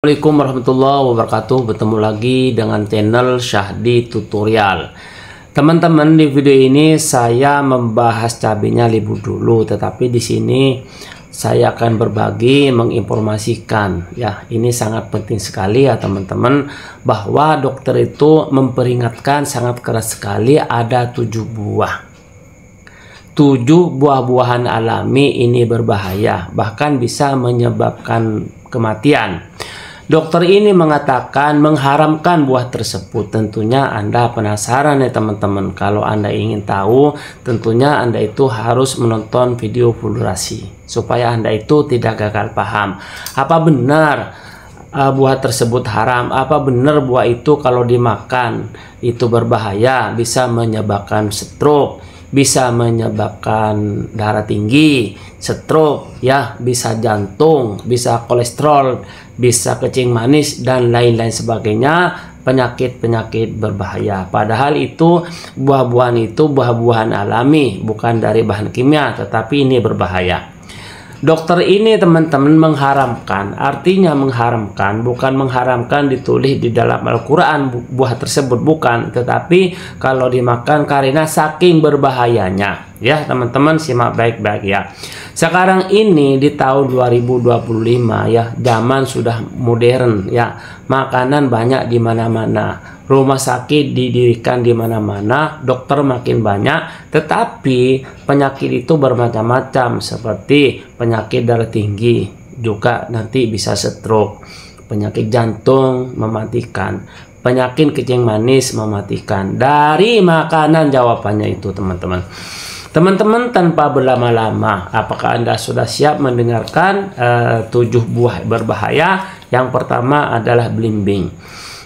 Assalamualaikum warahmatullahi wabarakatuh. Bertemu lagi dengan channel Syahdi Tutorial. Teman-teman, di video ini saya membahas cabenya libur dulu, tetapi di sini saya akan berbagi, menginformasikan ya, ini sangat penting sekali ya teman-teman, bahwa dokter itu memperingatkan sangat keras sekali ada 7 buah-buahan alami ini berbahaya, bahkan bisa menyebabkan kematian. Dokter ini mengatakan mengharamkan buah tersebut. Tentunya Anda penasaran ya teman-teman. Kalau Anda ingin tahu, tentunya Anda itu harus menonton video full durasi supaya Anda itu tidak gagal paham. Apa benar buah tersebut haram? Apa benar buah itu kalau dimakan itu berbahaya, bisa menyebabkan stroke, bisa menyebabkan darah tinggi, stroke ya, bisa jantung, bisa kolesterol, bisa kencing manis dan lain-lain sebagainya, penyakit-penyakit berbahaya. Padahal itu buah-buahan alami, bukan dari bahan kimia, tetapi ini berbahaya. Dokter ini teman-teman mengharamkan, artinya mengharamkan bukan mengharamkan ditulis di dalam Al-Quran buah tersebut, bukan, tetapi kalau dimakan karena saking berbahayanya ya teman-teman. Simak baik-baik ya. Sekarang ini di tahun 2025 ya, zaman sudah modern ya, makanan banyak di mana-mana, rumah sakit didirikan di mana-mana, dokter makin banyak, tetapi penyakit itu bermacam-macam, seperti penyakit darah tinggi, juga nanti bisa stroke, penyakit jantung mematikan, penyakit kencing manis mematikan. Dari makanan jawabannya itu teman-teman. Teman-teman, tanpa berlama-lama, apakah Anda sudah siap mendengarkan 7 buah berbahaya? Yang pertama adalah belimbing.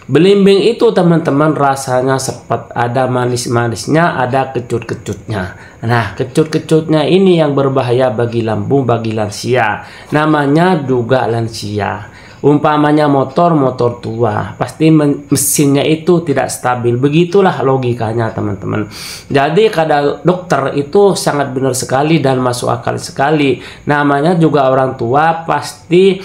Belimbing itu teman-teman rasanya sepet, ada manis-manisnya, ada kecut-kecutnya. Nah, kecut-kecutnya ini yang berbahaya bagi lambung, bagi lansia. Namanya juga lansia. Umpamanya motor tua, pasti mesinnya itu tidak stabil. Begitulah logikanya teman-teman. Jadi kata dokter itu sangat benar sekali dan masuk akal sekali. Namanya juga orang tua, pasti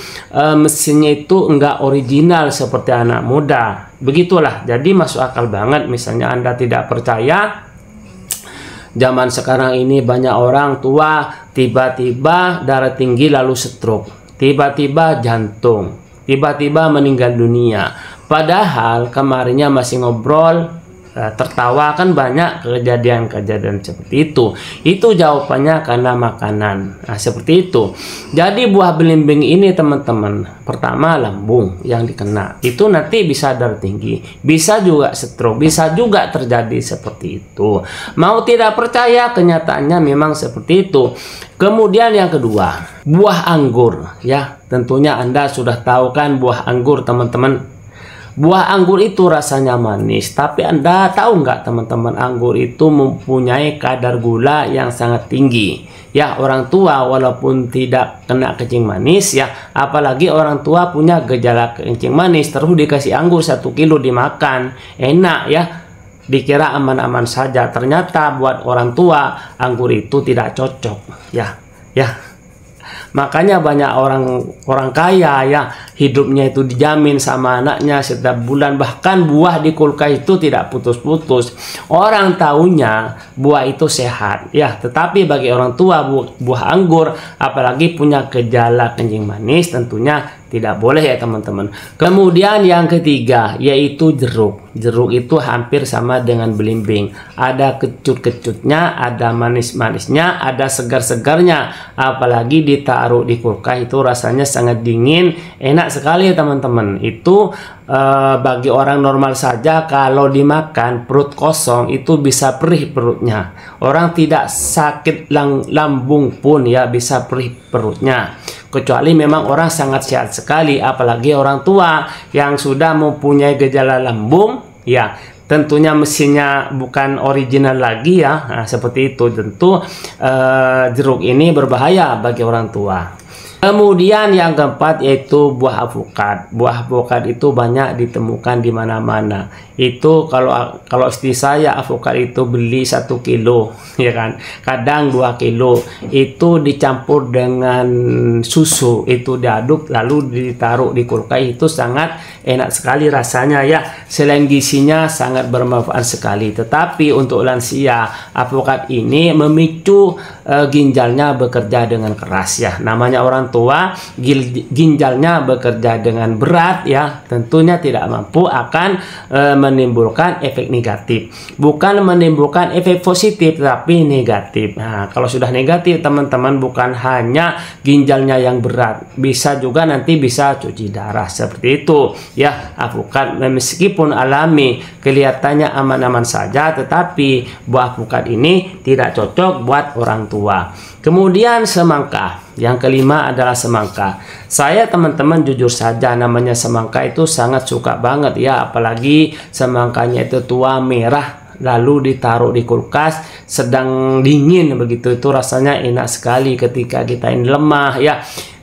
mesinnya itu enggak original seperti anak muda. Begitulah, jadi masuk akal banget. Misalnya Anda tidak percaya, zaman sekarang ini banyak orang tua tiba-tiba darah tinggi lalu stroke, tiba-tiba jantung, tiba-tiba meninggal dunia. Padahal kemarinnya masih ngobrol, tertawa, kan banyak kejadian-kejadian seperti itu. Itu jawabannya karena makanan. Nah, seperti itu. Jadi buah belimbing ini teman-teman, pertama lambung yang dikena, itu nanti bisa darah tinggi, bisa juga stroke, bisa juga terjadi seperti itu. Mau tidak percaya, kenyataannya memang seperti itu. Kemudian yang kedua, buah anggur ya. Tentunya Anda sudah tahu kan buah anggur teman-teman. Buah anggur itu rasanya manis, tapi Anda tahu nggak teman-teman, anggur itu mempunyai kadar gula yang sangat tinggi. Ya, orang tua walaupun tidak kena kencing manis ya, apalagi orang tua punya gejala kencing manis, terus dikasih anggur 1 kilo dimakan, enak ya, dikira aman-aman saja. Ternyata buat orang tua anggur itu tidak cocok ya. Makanya banyak orang kaya ya, hidupnya itu dijamin sama anaknya setiap bulan, bahkan buah di kulkas itu tidak putus-putus. Orang tahunya buah itu sehat ya, tetapi bagi orang tua buah anggur apalagi punya gejala kencing manis tentunya tidak boleh ya teman-teman. Kemudian yang ketiga yaitu jeruk. Jeruk itu hampir sama dengan belimbing. Ada kecut-kecutnya, ada manis-manisnya, ada segar-segarnya. Apalagi ditaruh di kulkas itu rasanya sangat dingin, enak sekali ya teman-teman. Itu bagi orang normal saja kalau dimakan perut kosong itu bisa perih perutnya. Orang tidak sakit lambung pun ya bisa perih perutnya. Kecuali memang orang sangat sehat sekali, apalagi orang tua yang sudah mempunyai gejala lambung ya, tentunya mesinnya bukan original lagi ya. Nah, seperti itu tentu jeruk ini berbahaya bagi orang tua. Kemudian yang keempat yaitu buah alpukat. Buah alpukat itu banyak ditemukan di mana-mana. Itu kalau istri saya alpukat itu beli 1 kilo, ya kan. Kadang 2 kilo. Itu dicampur dengan susu, itu diaduk lalu ditaruh di kulkas, itu sangat enak sekali rasanya ya. Selain gizinya sangat bermanfaat sekali. Tetapi untuk lansia, alpukat ini memicu ginjalnya bekerja dengan keras ya. Namanya orang tua, ginjalnya bekerja dengan berat ya, tentunya tidak mampu, akan menimbulkan efek negatif. Bukan menimbulkan efek positif, tapi negatif. Nah, kalau sudah negatif teman-teman, bukan hanya ginjalnya yang berat, bisa juga nanti bisa cuci darah seperti itu ya. Alpukat meskipun alami kelihatannya aman-aman saja, tetapi buah alpukat ini tidak cocok buat orang tua. Kemudian semangka. Yang kelima adalah semangka. Saya teman-teman jujur saja, namanya semangka itu sangat suka banget ya, apalagi semangkanya itu tua merah lalu ditaruh di kulkas sedang dingin begitu, itu rasanya enak sekali ketika kita ini lemah ya,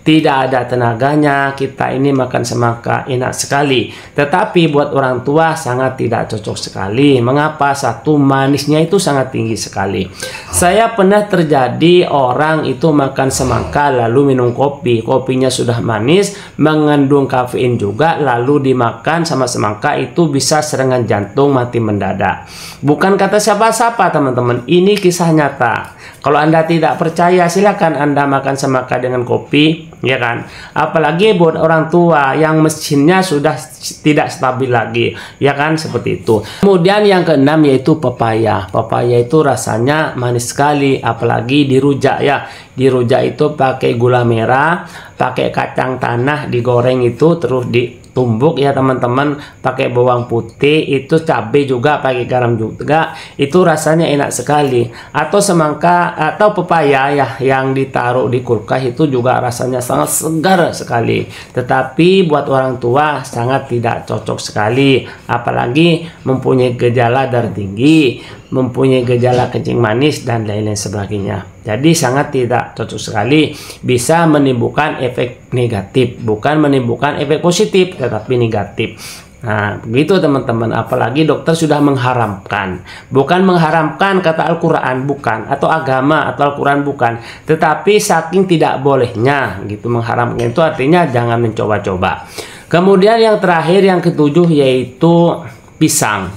tidak ada tenaganya, kita ini makan semangka enak sekali. Tetapi buat orang tua sangat tidak cocok sekali. Mengapa? Satu, manisnya itu sangat tinggi sekali. Saya pernah terjadi orang itu makan semangka lalu minum kopi, kopinya sudah manis, mengandung kafein juga, lalu dimakan sama semangka, itu bisa serangan jantung, mati mendadak. Bukan kata siapa-siapa teman-teman, ini kisah nyata. Kalau Anda tidak percaya, silakan Anda makan semangka dengan kopi, ya kan? Apalagi buat orang tua yang mesinnya sudah tidak stabil lagi, ya kan? Seperti itu. Kemudian yang keenam yaitu pepaya. Pepaya itu rasanya manis sekali, apalagi dirujak ya. Dirujak itu pakai gula merah, pakai kacang tanah digoreng itu, terus ditumbuk ya teman-teman, pakai bawang putih, itu cabai juga, pakai garam juga, itu rasanya enak sekali. Atau semangka atau pepaya ya yang ditaruh di kulkas, itu juga rasanya sangat segar sekali. Tetapi buat orang tua sangat tidak cocok sekali, apalagi mempunyai gejala darah tinggi, mempunyai gejala kencing manis dan lain-lain sebagainya. Jadi sangat tidak cocok sekali, bisa menimbulkan efek negatif, bukan menimbulkan efek positif tetapi negatif. Nah, begitu teman-teman, apalagi dokter sudah mengharamkan. Bukan mengharamkan kata Al-Qur'an, bukan, atau agama atau Al-Qur'an, bukan, tetapi saking tidak bolehnya gitu mengharamkan, itu artinya jangan mencoba-coba. Kemudian yang terakhir, yang ketujuh, yaitu pisang.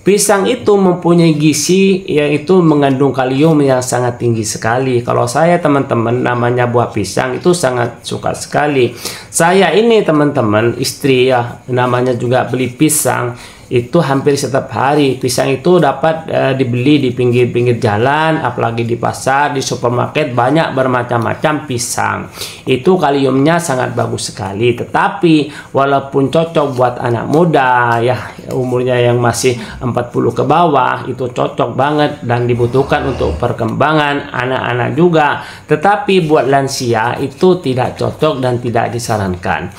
Pisang itu mempunyai gizi, yaitu mengandung kalium yang sangat tinggi sekali. Kalau saya teman-teman, namanya buah pisang itu sangat suka sekali. Saya ini teman-teman, istri ya, namanya juga beli pisang itu hampir setiap hari. Pisang itu dapat dibeli di pinggir-pinggir jalan, apalagi di pasar, di supermarket, banyak bermacam-macam pisang. Itu kaliumnya sangat bagus sekali. Tetapi walaupun cocok buat anak muda ya, umurnya yang masih 40 ke bawah, itu cocok banget dan dibutuhkan untuk perkembangan anak-anak juga. Tetapi buat lansia itu tidak cocok dan tidak disarankan.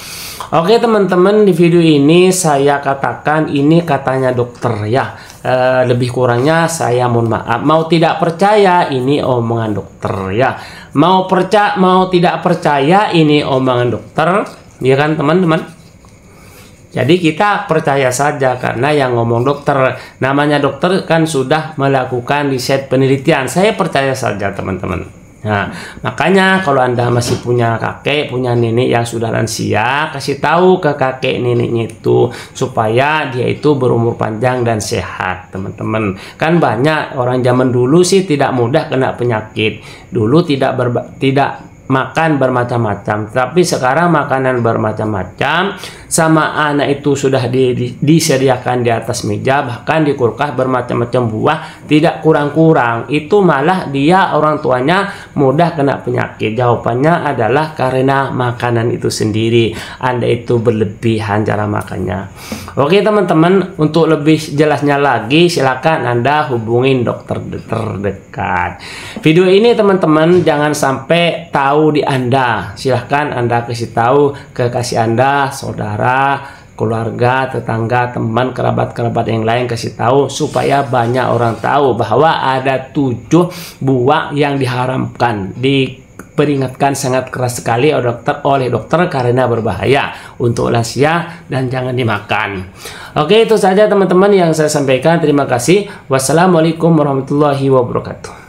Oke teman-teman, di video ini saya katakan ini katanya dokter ya, lebih kurangnya saya mohon maaf. Mau tidak percaya, ini omongan dokter ya. Mau tidak percaya, ini omongan dokter, ya kan teman-teman. Jadi kita percaya saja karena yang ngomong dokter, namanya dokter kan sudah melakukan riset penelitian. Saya percaya saja teman-teman. Nah, makanya kalau Anda masih punya kakek, punya nenek yang sudah lansia, kasih tahu ke kakek neneknya itu supaya dia itu berumur panjang dan sehat, teman-teman. Kan banyak orang zaman dulu sih tidak mudah kena penyakit. Dulu tidak makan bermacam-macam, tapi sekarang makanan bermacam-macam, sama anak itu sudah disediakan di atas meja, bahkan di kulkas bermacam-macam buah, tidak kurang-kurang. Itu malah dia orang tuanya mudah kena penyakit. Jawabannya adalah karena makanan itu sendiri. Anda itu berlebihan cara makannya. Oke teman-teman, untuk lebih jelasnya lagi silakan Anda hubungin dokter terdekat. Video ini teman-teman jangan sampai tahu di Anda. Silahkan Anda kasih tahu ke kasih Anda, saudara, keluarga, tetangga, teman, kerabat-kerabat yang lain, kasih tahu supaya banyak orang tahu bahwa ada 7 buah yang diharamkan di diperingatkan sangat keras sekali oleh dokter karena berbahaya untuk lansia dan jangan dimakan. Oke, itu saja teman-teman yang saya sampaikan. Terima kasih. Wassalamualaikum warahmatullahi wabarakatuh.